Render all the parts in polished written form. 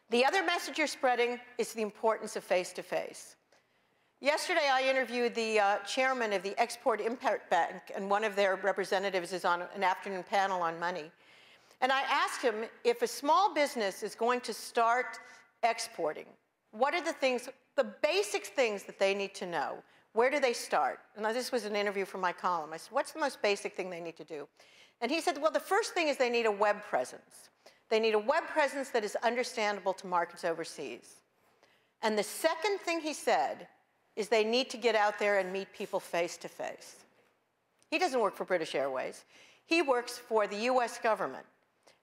The other message you're spreading is the importance of face-to-face. Yesterday, I interviewed the chairman of the Export-Import Bank, and one of their representatives is on an afternoon panel on money. And I asked him, if a small business is going to start exporting, what are the things, the basic things that they need to know? Where do they start? And this was an interview for my column. I said, what's the most basic thing they need to do? And he said, well, the first thing is they need a web presence. They need a web presence that is understandable to markets overseas. And the second thing he said is they need to get out there and meet people face to face. He doesn't work for British Airways. He works for the US government.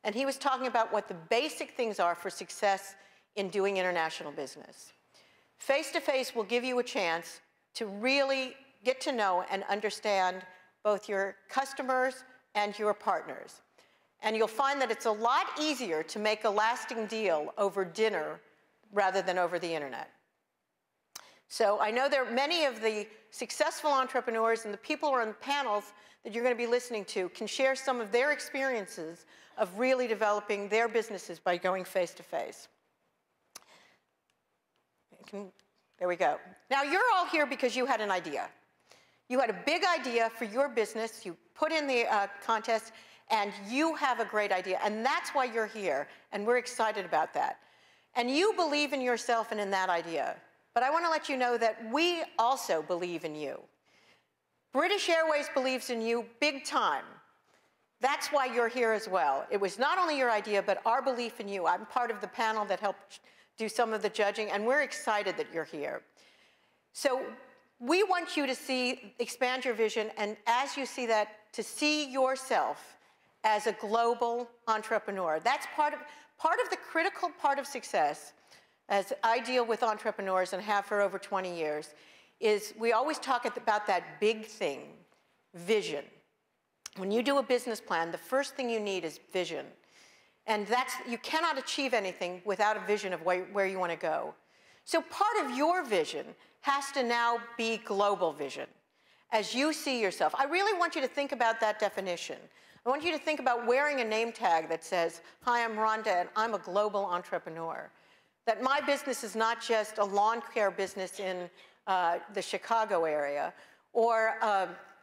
And he was talking about what the basic things are for success in doing international business. Face-to-face will give you a chance to really get to know and understand both your customers and your partners. And you'll find that it's a lot easier to make a lasting deal over dinner rather than over the internet. So I know there are many of the successful entrepreneurs and the people who are on the panels that you're going to be listening to can share some of their experiences of really developing their businesses by going face-to-face. There we go. Now, you're all here because you had an idea. You had a big idea for your business. You put in the contest, and you have a great idea. And that's why you're here, and we're excited about that. And you believe in yourself and in that idea. But I want to let you know that we also believe in you. British Airways believes in you big time. That's why you're here as well. It was not only your idea, but our belief in you. I'm part of the panel that helped do some of the judging, and we're excited that you're here. So we want you to expand your vision, and as you see that, to see yourself as a global entrepreneur. That's part of the critical part of success, as I deal with entrepreneurs and have for over 20 years, is we always talk about that big thing, vision. When you do a business plan, the first thing you need is vision. And you cannot achieve anything without a vision of where you want to go. So part of your vision has to now be global vision. As you see yourself, I really want you to think about that definition. I want you to think about wearing a name tag that says, hi, I'm Rhonda, and I'm a global entrepreneur. That my business is not just a lawn care business in the Chicago area, or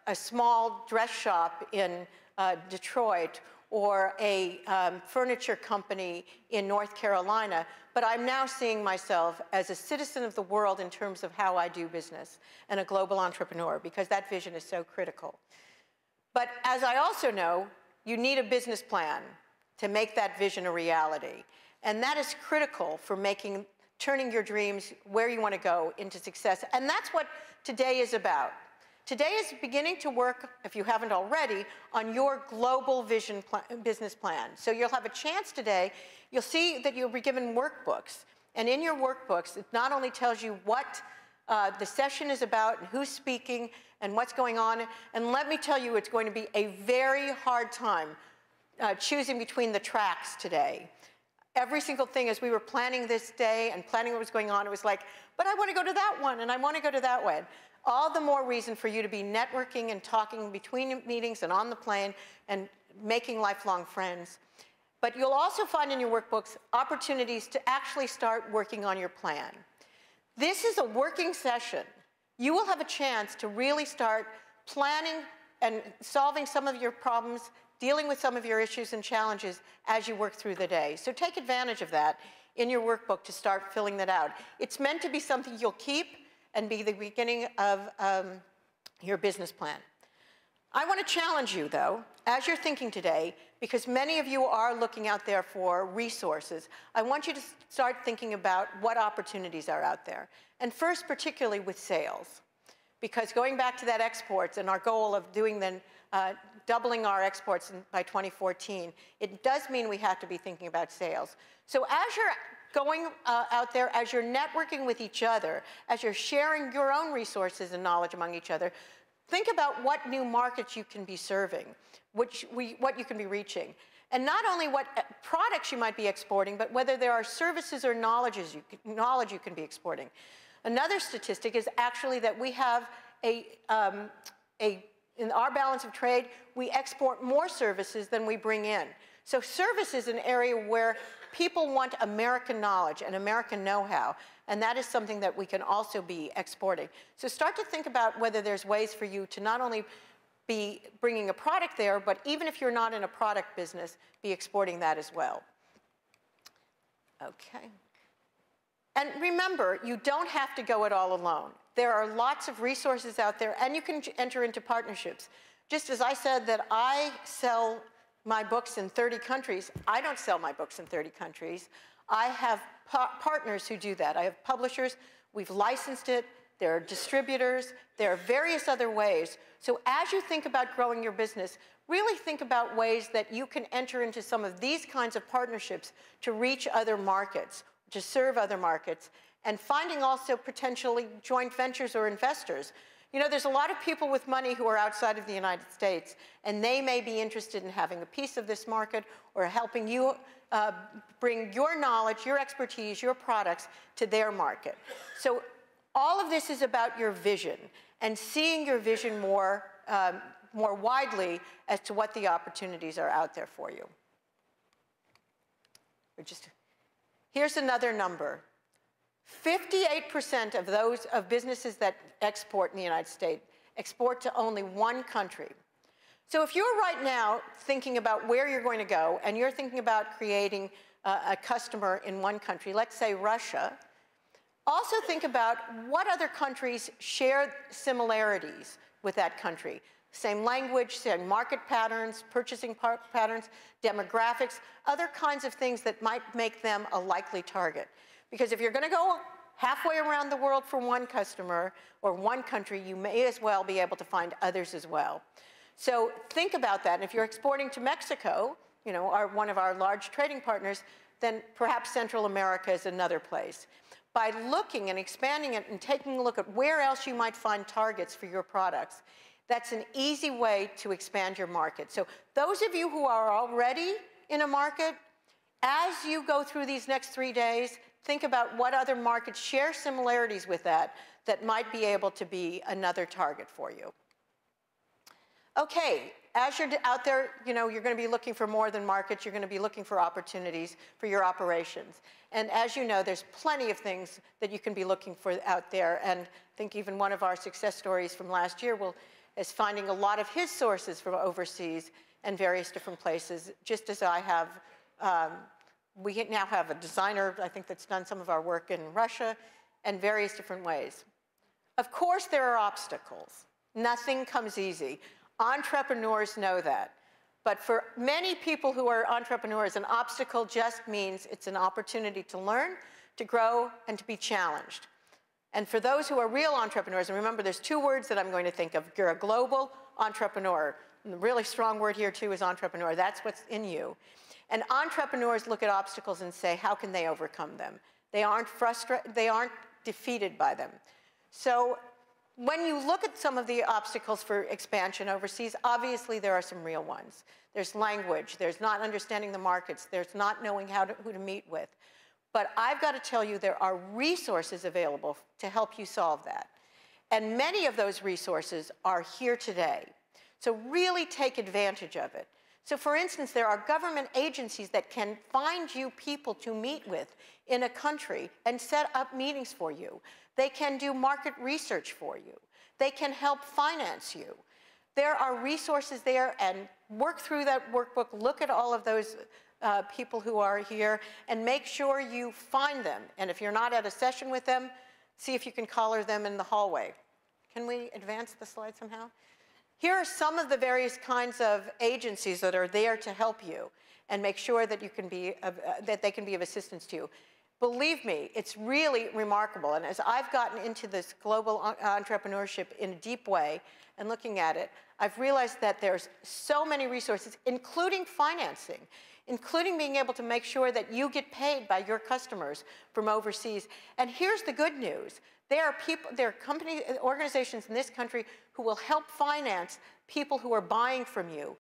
a small dress shop in Detroit, or a furniture company in North Carolina, but I'm now seeing myself as a citizen of the world in terms of how I do business, and a global entrepreneur, because that vision is so critical. But as I also know, you need a business plan to make that vision a reality. And that is critical for turning your dreams where you want to go into success. And that's what today is about. Today is beginning to work, if you haven't already, on your global vision business plan. So you'll have a chance today. You'll see that you'll be given workbooks. And in your workbooks, it not only tells you what the session is about and who's speaking and what's going on. And let me tell you, it's going to be a very hard time choosing between the tracks today. Every single thing, as we were planning this day and planning what was going on, it was like, but I want to go to that one, and I want to go to that one. All the more reason for you to be networking and talking between meetings and on the plane and making lifelong friends. But you'll also find in your workbooks opportunities to actually start working on your plan. This is a working session. You will have a chance to really start planning and solving some of your problems, dealing with some of your issues and challenges as you work through the day. So take advantage of that in your workbook to start filling that out. It's meant to be something you'll keep and be the beginning of your business plan. I want to challenge you, though, as you're thinking today, because many of you are looking out there for resources. I want you to start thinking about what opportunities are out there. And first, particularly with sales. Because going back to that exports and our goal of doubling our exports by 2014, it does mean we have to be thinking about sales. So as you're going out there, as you're networking with each other, as you're sharing your own resources and knowledge among each other, think about what new markets you can be serving, what you can be reaching. And not only what products you might be exporting, but whether there are services or knowledge you can be exporting. Another statistic is actually that we have in our balance of trade, we export more services than we bring in. So service is an area where people want American knowledge and American know-how, and that is something that we can also be exporting. So start to think about whether there's ways for you to not only be bringing a product there, but even if you're not in a product business, be exporting that as well. Okay. And remember, you don't have to go it all alone. There are lots of resources out there, and you can enter into partnerships. Just as I said that I sell my books in 30 countries, I don't sell my books in 30 countries. I have partners who do that. I have publishers. We've licensed it. There are distributors. There are various other ways. So as you think about growing your business, really think about ways that you can enter into some of these kinds of partnerships to reach other markets, to serve other markets, and finding also potentially joint ventures or investors. You know, there's a lot of people with money who are outside of the United States, and they may be interested in having a piece of this market or helping you bring your knowledge, your expertise, your products to their market. So all of this is about your vision and seeing your vision more widely as to what the opportunities are out there for you. Here's another number. 58% of businesses that export in the United States export to only one country. So if you're right now thinking about where you're going to go and you're thinking about creating a customer in one country, let's say Russia, also think about what other countries share similarities with that country. Same language, same market patterns, purchasing patterns, demographics, other kinds of things that might make them a likely target. Because if you're going to go halfway around the world for one customer or one country, you may as well be able to find others as well. So think about that. And if you're exporting to Mexico, you know, one of our large trading partners, then perhaps Central America is another place. By looking and expanding it and taking a look at where else you might find targets for your products, that's an easy way to expand your market. So those of you who are already in a market, as you go through these next 3 days, think about what other markets share similarities with that might be able to be another target for you. Okay, as you're out there, you know, you're going to be looking for more than markets. You're going to be looking for opportunities for your operations. And as you know, there's plenty of things that you can be looking for out there. And I think even one of our success stories from last year is finding a lot of his sources from overseas and various different places, just as I have. We now have a designer, I think, that's done some of our work in Russia and various different ways. Of course, there are obstacles. Nothing comes easy. Entrepreneurs know that. But for many people who are entrepreneurs, an obstacle just means it's an opportunity to learn, to grow, and to be challenged. And for those who are real entrepreneurs, and remember, there's 2 words that I'm going to think of. You're a global entrepreneur. And the really strong word here, too, is entrepreneur. That's what's in you. And entrepreneurs look at obstacles and say, how can they overcome them? They aren't frustrated, they aren't defeated by them. So when you look at some of the obstacles for expansion overseas, obviously there are some real ones. There's language, there's not understanding the markets, there's not knowing who to meet with. But I've got to tell you, there are resources available to help you solve that. And many of those resources are here today. So really take advantage of it. So for instance, there are government agencies that can find you people to meet with in a country and set up meetings for you. They can do market research for you. They can help finance you. There are resources there, and work through that workbook, look at all of those people who are here, and make sure you find them. And if you're not at a session with them, see if you can collar them in the hallway. Can we advance the slide somehow? Here are some of the various kinds of agencies that are there to help you and make sure that that they can be of assistance to you. Believe me, it's really remarkable. And as I've gotten into this global entrepreneurship in a deep way and looking at it, I've realized that there's so many resources, including financing, including being able to make sure that you get paid by your customers from overseas. And here's the good news. There are companies, organizations in this country who will help finance people who are buying from you.